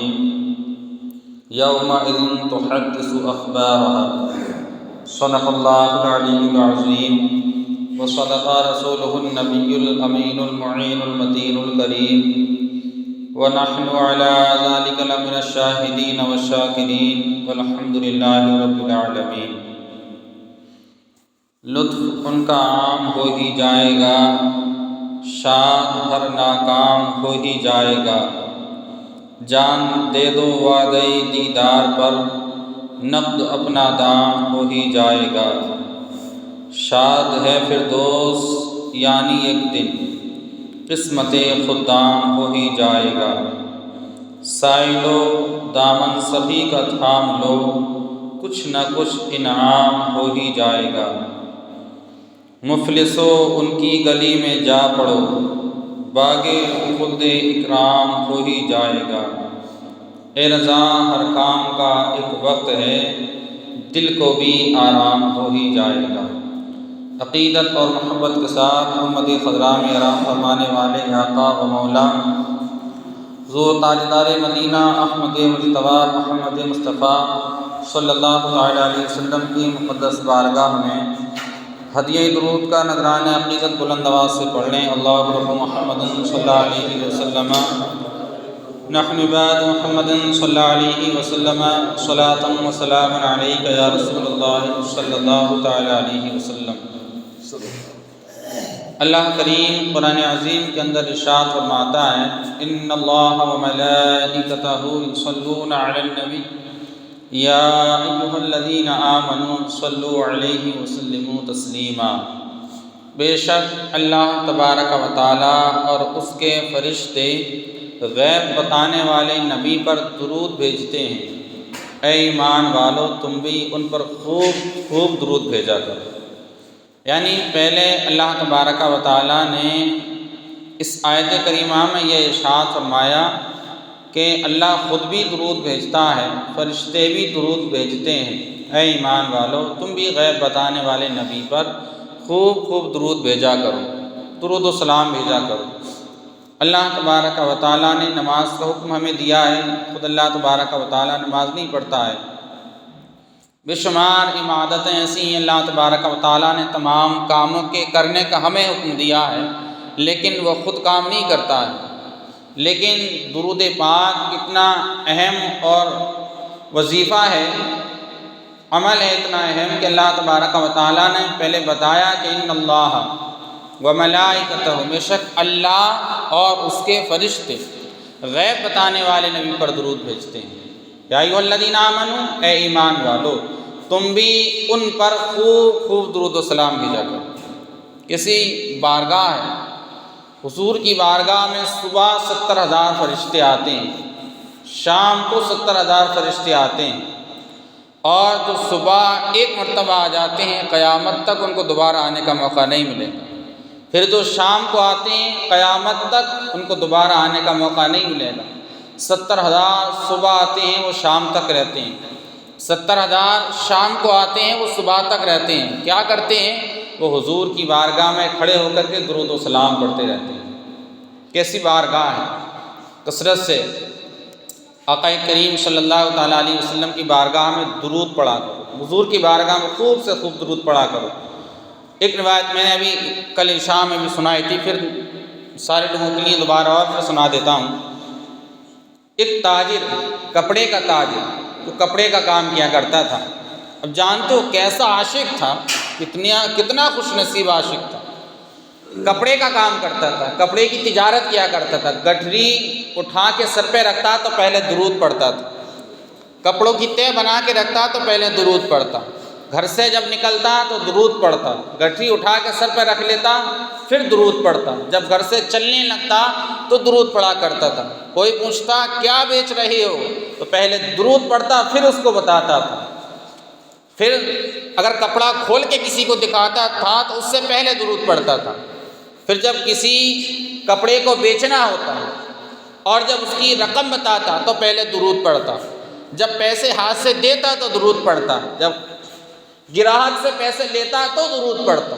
الرجيم يومئذ تحدث أخبارها صدق الله العلي العظيم وصدق رسوله النبي الأمين المعين المتين الكريم ونحن على ذلك لمن الشاهدين والشاكرين والحمد لله رب العالمين۔ لطف ان کا عام ہو ہی جائے گا، شاد ہر ناکام ہو ہی جائے گا۔ جان دے دو وعدہ دیدار پر، نقد اپنا دام ہو ہی جائے گا۔ شاد ہے فردوس یعنی ایک دن، قسمت خدام ہو ہی جائے گا۔ سائلو دامن سبھی کا تھام لو، کچھ نہ کچھ انعام ہو ہی جائے گا۔ مفلسو ان کی گلی میں جا پڑو، باغ خلد اکرام ہو ہی جائے گا۔ اے رضا ہر کام کا ایک وقت ہے، دل کو بھی آرام ہو ہی جائے گا۔ عقیدت اور محبت کے ساتھ محمد خضراء میں آرام فرمانے والے آقا و مولا حضور تاجدار مدینہ احمد مجتبیٰ محمد مصطفیٰ صلی اللہ علیہ وسلم کی مقدس بارگاہ میں ہدیہ درود کا نذرانہ عقیدت بلند آواز سے پڑھ لیں۔ اللہ رب محمد صلی اللہ علیہ وسلم نحن بعد محمد صلی اللہ علیہ وسلم صلاۃ و سلام علیک یا رسول اللہ صلی اللہ تعالی علیہ وسلم۔ اللہ کریم قرآن عظیم کے اندر ارشاد فرماتا ہے، ان اللہ و ملائکتہ یصلون علی النبی یا ایھا الذین آمنوا صلوا علیہ وسلموا تسلیما۔ بے شک اللہ تبارک و تعالی اور اس کے فرشتے غیب بتانے والے نبی پر درود بھیجتے ہیں۔ اے ایمان والو تم بھی ان پر خوب خوب درود بھیجا کرو۔ یعنی پہلے اللہ تبارک و تعالی نے اس آیت کریمہ میں یہ ارشاد فرمایا کہ اللہ خود بھی درود بھیجتا ہے، فرشتے بھی درود بھیجتے ہیں۔ اے ایمان والو تم بھی غیب بتانے والے نبی پر خوب خوب درود بھیجا کرو، درود و سلام بھیجا کرو۔ اللہ تبارک و تعالیٰ نے نماز کا حکم ہمیں دیا ہے، خود اللہ تبارک و تعالیٰ نماز نہیں پڑھتا ہے۔ بے شمار عبادتیں ایسی ہیں اللہ تبارک و تعالیٰ نے تمام کاموں کے کرنے کا ہمیں حکم دیا ہے، لیکن وہ خود کام نہیں کرتا ہے۔ لیکن درود پاک اتنا اہم اور وظیفہ ہے، عمل ہے اتنا اہم کہ اللہ تبارک و تعالیٰ نے پہلے بتایا کہ ان اللہ و ملائکتہ، بے شک اللہ اور اس کے فرشتے غیب بتانے والے نبی پر درود بھیجتے ہیں۔ یا ایھا الذین آمنوا، اے ایمان والو تم بھی ان پر خوب خوب درود و سلام بھیجا کرو۔ کسی بارگاہ ہے، حضور کی بارگاہ میں صبح 70,000 فرشتے آتے ہیں، شام کو 70,000 فرشتے آتے ہیں، اور جو صبح ایک مرتبہ آ جاتے ہیں قیامت تک ان کو دوبارہ آنے کا موقع نہیں ملے گا۔ پھر جو شام کو آتے ہیں قیامت تک ان کو دوبارہ آنے کا موقع نہیں ملے گا۔ 70,000 صبح آتے ہیں وہ شام تک رہتے ہیں، 70,000 شام کو آتے ہیں وہ صبح تک رہتے ہیں۔ کیا کرتے ہیں؟ وہ حضور کی بارگاہ میں کھڑے ہو کر کے درود و سلام پڑھتے رہتے ہیں۔ کیسی بارگاہ ہے، کثرت سے آقا کریم صلی اللہ تعالیٰ علیہ وسلم کی بارگاہ میں درود پڑھا کرو، حضور کی بارگاہ میں خوب سے خوب درود پڑھا کرو۔ ایک روایت میں نے ابھی کل عشاء میں بھی سنائی تھی، پھر سارے لوگوں کے لیے دوبارہ اور پھر سنا دیتا ہوں۔ ایک تاجر، کپڑے کا تاجر، جو کپڑے کا کام کیا کرتا تھا، اب جانتے ہو کیسا عاشق تھا، کتنا خوش نصیب عاشق تھا۔ کپڑے کا کام کرتا تھا، کپڑے کی تجارت کیا کرتا تھا، گٹھری اٹھا کے سر پہ رکھتا تو پہلے درود پڑھتا تھا، کپڑوں کی تہ بنا کے رکھتا تو پہلے درود پڑھتا، گھر سے جب نکلتا تو درود پڑھتا، گٹھری اٹھا کے سر پہ رکھ لیتا پھر درود پڑھتا، جب گھر سے چلنے لگتا تو درود پڑھا کرتا تھا۔ کوئی پوچھتا کیا بیچ رہے ہو تو پہلے درود پڑھتا پھر اس کو بتاتا تھا۔ پھر اگر کپڑا کھول کے کسی کو دکھاتا تھا تو اس سے پہلے درود پڑھتا تھا۔ پھر جب کسی کپڑے کو بیچنا ہوتا اور جب اس کی رقم بتاتا تو پہلے درود پڑھتا، جب پیسے ہاتھ سے دیتا تو درود پڑھتا، جب گراہک سے پیسے لیتا تو درود پڑھتا،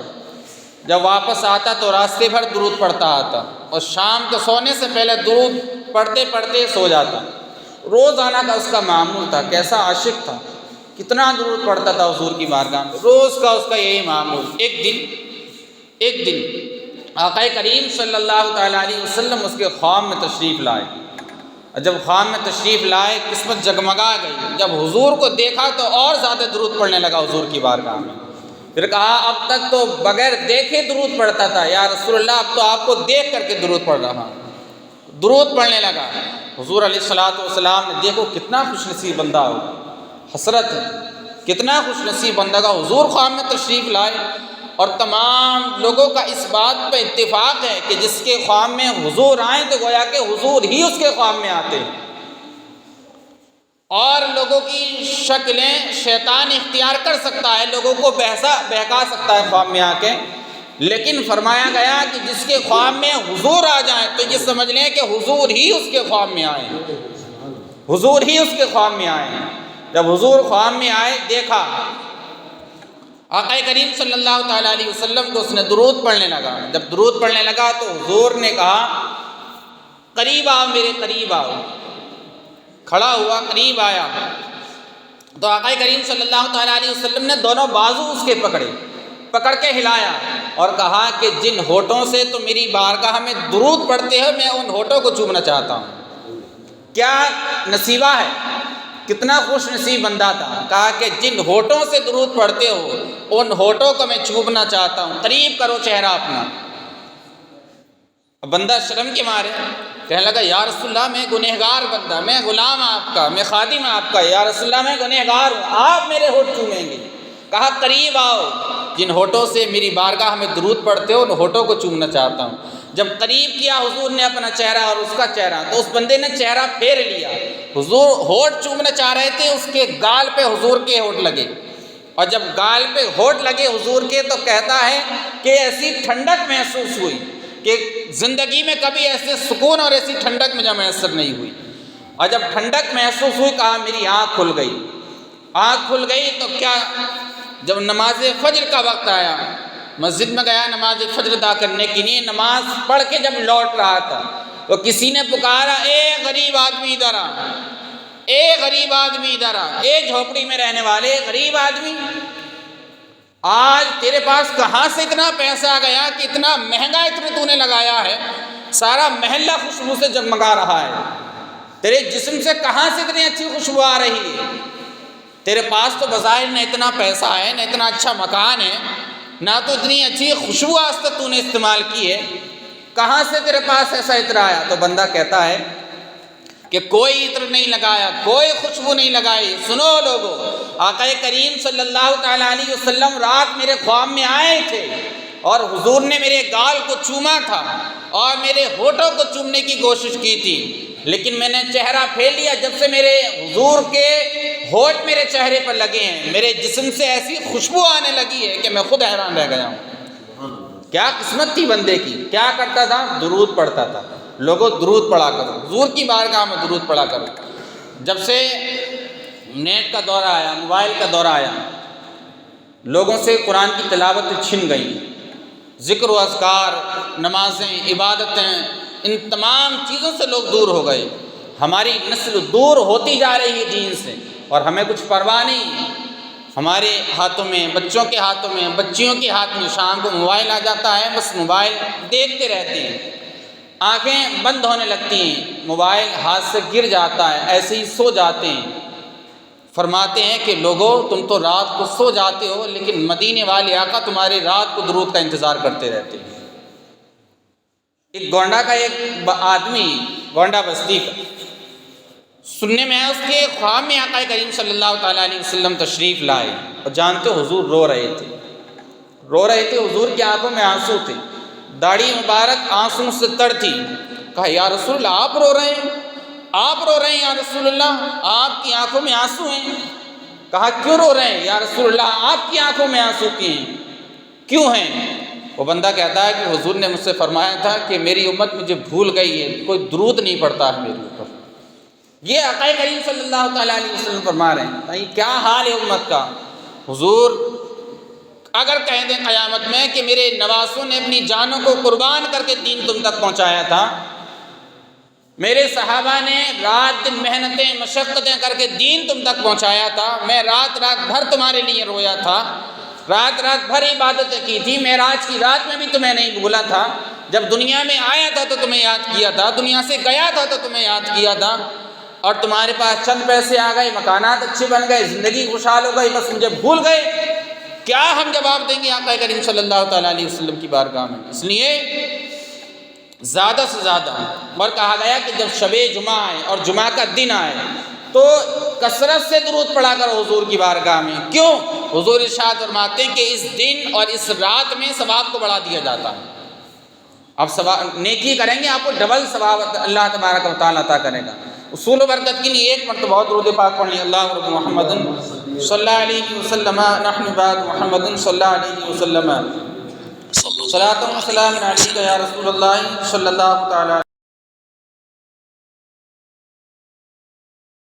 جب واپس آتا تو راستے بھر درود پڑھتا آتا، اور شام کے سونے سے پہلے درود پڑھتے پڑھتے سو جاتا۔ روزانہ کا اس کا معمول تھا، کیسا عاشق تھا، کتنا درود پڑھتا تھا حضور کی بارگاہ میں، روز کا اس کا یہی معمول۔ ایک دن آقا کریم صلی اللہ تعالیٰ علیہ وسلم اس کے خواب میں تشریف لائے، اور جب خواب میں تشریف لائے قسمت جگمگا گئی، جب حضور کو دیکھا تو اور زیادہ درود پڑھنے لگا حضور کی بارگاہ میں۔ پھر کہا اب تک تو بغیر دیکھے درود پڑھتا تھا، یا رسول اللہ اب تو آپ کو دیکھ کر کے درود پڑھ رہا ہوں۔ درود پڑھنے لگا۔ حضور علیہ الصلوۃ والسلام نے دیکھو کتنا خوش نصیب بندہ ہو، حسرت ہے کتنا خوش نصیب بندہ کا حضور خواب میں تشریف لائے، اور تمام لوگوں کا اس بات پہ اتفاق ہے کہ جس کے خواب میں حضور آئیں تو گویا کہ حضور ہی اس کے خواب میں آتے ہیں۔ اور لوگوں کی شکلیں شیطان اختیار کر سکتا ہے، لوگوں کو بہکا سکتا ہے خواب میں آ کے، لیکن فرمایا گیا کہ جس کے خواب میں حضور آ جائیں تو یہ سمجھ لیں کہ حضور ہی اس کے خواب میں آئے، حضور ہی اس کے خواب میں آئے۔ جب حضور خواب میں آئے دیکھا آقا کریم صلی اللہ تعالیٰ علیہ وسلم کو، اس نے درود پڑھنے لگا۔ جب درود پڑھنے لگا تو حضور نے کہا قریب آؤ، میرے قریب آؤ۔ کھڑا ہوا، قریب آیا تو آقا کریم صلی اللہ تعالیٰ علیہ وسلم نے دونوں بازو اس کے پکڑ کے ہلایا اور کہا کہ جن ہونٹوں سے تو میری بارگاہ میں درود پڑھتے ہو میں ان ہونٹوں کو چومنا چاہتا ہوں۔ کیا نصیبہ ہے، کتنا خوش نصیب بندہ تھا۔ کہا کہ جن ہونٹوں سے درود پڑھتے ہو ان ہونٹوں کو میں چومنا چاہتا ہوں، قریب کرو چہرہ اپنا۔ اب بندہ شرم کے مارے کہنے لگا یا رسول اللہ میں گنہگار بندہ، میں غلام آپ کا، میں خادم آپ کا، یا رسول اللہ میں گنہگار ہوں، آپ میرے ہونٹ چومیں گے۔ کہا قریب آؤ، جن ہونٹوں سے میری بارگاہ میں درود پڑھتے ہو ان ہونٹوں کو چومنا چاہتا ہوں۔ جب قریب کیا حضور نے اپنا چہرہ اور اس کا چہرہ تو اس بندے نے چہرہ پھیر لیا۔ حضور ہونٹ چومنا چاہ رہے تھے، اس کے گال پہ حضور کے ہونٹ لگے، اور جب گال پہ ہونٹ لگے حضور کے تو کہتا ہے کہ ایسی ٹھنڈک محسوس ہوئی کہ زندگی میں کبھی ایسے سکون اور ایسی ٹھنڈک مجھے میسر نہیں ہوئی۔ اور جب ٹھنڈک محسوس ہوئی کہا میری آنکھ کھل گئی۔ آنکھ کھل گئی تو کیا، جب نماز فجر کا وقت آیا مسجد میں گیا نماز فجر ادا کرنے کے لیے، نماز پڑھ کے جب لوٹ رہا تھا تو کسی نے پکارا اے غریب آدمی ادھر آ، اے غریب آدمی ادھر آ، اے جھوپڑی میں رہنے والے غریب آدمی، آج تیرے پاس کہاں سے اتنا پیسہ آ گیا کہ اتنا مہنگا عطر تو نے لگایا ہے، سارا محلہ خوشبو سے جگمگا رہا ہے، تیرے جسم سے کہاں سے اتنی اچھی خوشبو آ رہی ہے، تیرے پاس تو بظاہر نہ اتنا پیسہ ہے، نہ اتنا اچھا مکان ہے، نہ تو اتنی اچھی خوشبو آج تک تو نے استعمال کی ہے، کہاں سے تیرے پاس ایسا عطر آیا؟ تو بندہ کہتا ہے کہ کوئی عطر نہیں لگایا، کوئی خوشبو نہیں لگائی۔ سنو لوگو، آقا کریم صلی اللہ تعالیٰ علیہ وسلم رات میرے خواب میں آئے تھے اور حضور نے میرے گال کو چوما تھا اور میرے ہونٹوں کو چومنے کی کوشش کی تھی، لیکن میں نے چہرہ پھیر لیا۔ جب سے میرے حضور کے ہونٹ میرے چہرے پر لگے ہیں میرے جسم سے ایسی خوشبو آنے لگی ہے کہ میں خود حیران رہ گیا ہوں۔ کیا قسمت تھی بندے کی، کیا کرتا تھا؟ درود پڑھتا تھا۔ لوگوں درود پڑھا کرو، حضور کی بارگاہ میں درود پڑھا کرو۔ جب سے نیٹ کا دور آیا، موبائل کا دور آیا، لوگوں سے قرآن کی تلاوت چھن گئی، ذکر و اذکار، نمازیں، عبادتیں، ان تمام چیزوں سے لوگ دور ہو گئے۔ ہماری نسل دور ہوتی جا رہی ہے دین سے، اور ہمیں کچھ پرواہ نہیں۔ ہمارے ہاتھوں میں، بچوں کے ہاتھوں میں، بچیوں کے ہاتھ میں شام کو موبائل آ جاتا ہے، بس موبائل دیکھتے رہتے ہیں، آنکھیں بند ہونے لگتی ہیں، موبائل ہاتھ سے گر جاتا ہے، ایسے ہی سو جاتے ہیں۔ فرماتے ہیں کہ لوگوں تم تو رات کو سو جاتے ہو لیکن مدینے والے آقا تمہاری رات کو درود کا انتظار کرتے رہتے ہیں۔ ایک گونڈا کا ایک آدمی، گونڈا بستی کا، سننے میں آیا اس کے خواب میں آقا کریم صلی اللہ تعالیٰ علیہ وسلم تشریف لائے، اور جانتے ہو حضور رو رہے تھے، حضور کی آنکھوں میں آنسو تھے، داڑھی مبارک آنسو سے تر تھی۔ کہا یا رسول اللہ آپ رو رہے ہیں، آپ رو رہے ہیں یا رسول اللہ، آپ کی آنکھوں میں آنسو ہیں۔ کہا کیوں رو رہے ہیں یا رسول اللہ، آپ کی آنکھوں میں آنسو کیوں ہیں؟ وہ بندہ کہتا ہے کہ حضور نے مجھ سے فرمایا تھا کہ میری امت مجھے بھول گئی ہے، کوئی درود نہیں پڑتا ہے میرے اوپر۔ یہ آقا کریم صلی اللہ تعالیٰ علیہ وسلم فرما رہے ہیں بھائی کیا حال ہے امت کا۔ حضور اگر کہہ دیں قیامت میں کہ میرے نواسوں نے اپنی جانوں کو قربان کر کے دین تم تک پہنچایا تھا، میرے صحابہ نے رات دن محنتیں مشقتیں کر کے دین تم تک پہنچایا تھا، میں رات بھر تمہارے لیے رویا تھا، رات بھر عبادتیں کی تھی، معراج کی رات میں بھی تمہیں نہیں بھولا تھا، جب دنیا میں آیا تھا تو تمہیں یاد کیا تھا، دنیا سے گیا تھا تو تمہیں یاد کیا تھا، اور تمہارے پاس چند پیسے آ گئے، مکانات اچھے بن گئے، زندگی خوشحال ہو گئی، بس مجھے بھول گئے۔ کیا ہم جواب دیں گے آقا کریم صلی اللہ تعالیٰ علیہ وسلم کی بارگاہ میں؟ اس لیے زیادہ سے زیادہ، اور کہا گیا کہ جب شب جمعہ آئے اور جمعہ کا دن آئے تو کثرت سے درود پڑھا کرو حضور کی بارگاہ میں۔ کیوں؟ حضور ارشاد فرماتے ہیں کہ اس دن اور اس رات میں ثواب کو بڑھا دیا جاتا ہے۔ آپ نیکی کریں گے، آپ کو ڈبل ثواب اللہ تبارک و تعالیٰ عطا کرے گا۔ اصول و برکت کے لیے ایک مرتبہ اور درود پاک پڑھ لیں، اللہ رب محمد صلی اللہ علیہ وسلم نحن بعد محمد صلی اللہ علیہ وسلم صلاۃ و سلام علیک یا رسول اللہ صلی اللہ تعالیٰ